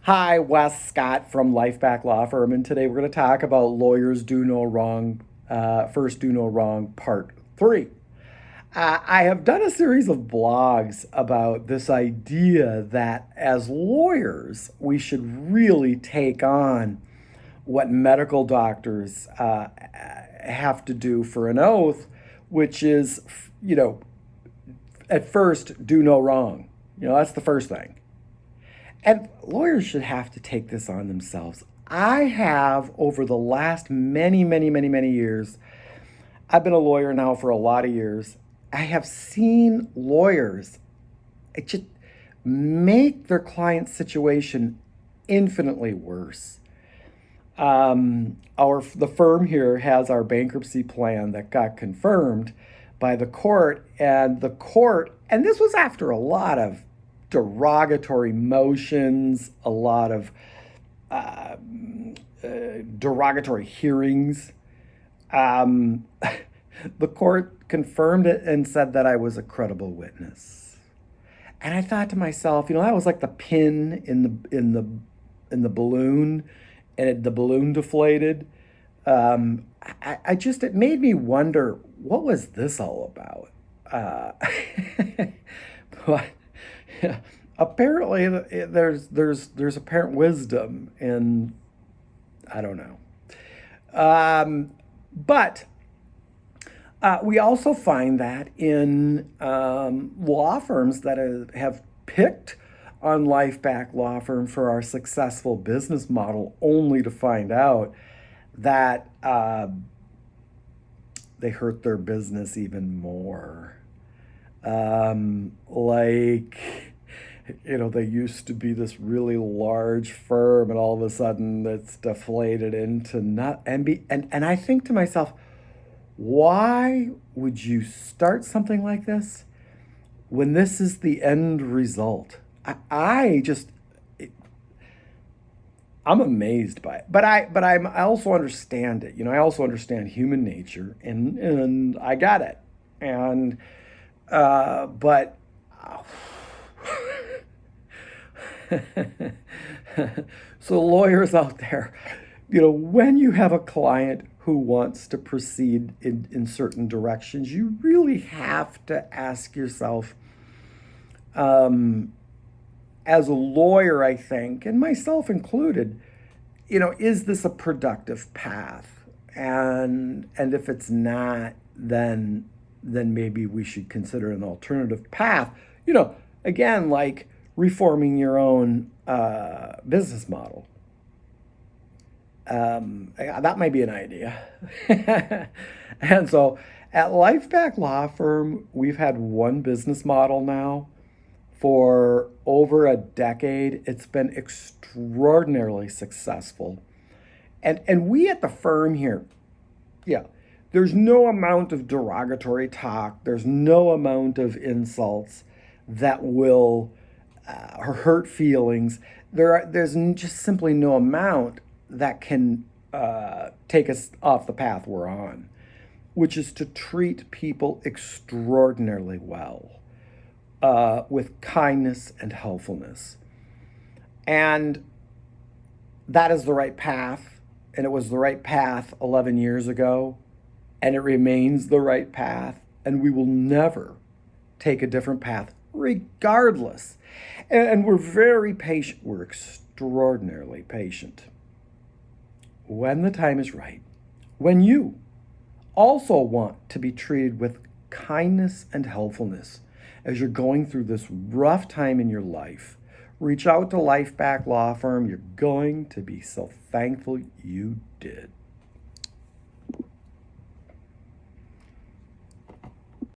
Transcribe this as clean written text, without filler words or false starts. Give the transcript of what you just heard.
Hi, Wes Scott from Lifeback Law Firm, and today we're going to talk about lawyers do no wrong, first do no wrong, part three. I have done a series of blogs about this idea that as lawyers, we should really take on what medical doctors have to do for an oath, which is, you know, at first, do no wrong. That's the first thing. And lawyers should have to take this on themselves. I have, over the last many years, I've been a lawyer now for a lot of years. I have seen lawyers just make their client's situation infinitely worse. The firm here has our bankruptcy plan that got confirmed by the court, and this was after a lot of derogatory motions, a lot of derogatory hearings. Um, the court confirmed it and said that I was a credible witness. And I thought to myself, that was like the pin in the balloon, and the balloon deflated. It made me wonder, what was this all about? But apparently, there's apparent wisdom in, I don't know. But we also find that in law firms that have picked on Lifeback Law Firm for our successful business model, only to find out that they hurt their business even more. They used to be this really large firm, and all of a sudden it's deflated into not and I think to myself, why would you start something like this when this is the end result? I just I'm amazed by it, I also understand it. I also understand human nature, and I got it, and but so lawyers out there, when you have a client who wants to proceed in certain directions, you really have to ask yourself, as a lawyer, I think, and myself included, is this a productive path? And if it's not, then maybe we should consider an alternative path. Again, like reforming your own business model. That might be an idea. And so at Lifeback Law Firm, we've had one business model now for over a decade. It's been extraordinarily successful. And we at the firm here, yeah, there's no amount of derogatory talk, there's no amount of insults that will hurt feelings. There's just simply no amount that can take us off the path we're on, which is to treat people extraordinarily well, with kindness and helpfulness. And that is the right path. And it was the right path 11 years ago. And it remains the right path. And we will never take a different path, regardless. And we're very patient. We're extraordinarily patient. When the time is right, when you also want to be treated with kindness and helpfulness as you're going through this rough time in your life, reach out to Lifeback Law Firm. You're going to be so thankful you did.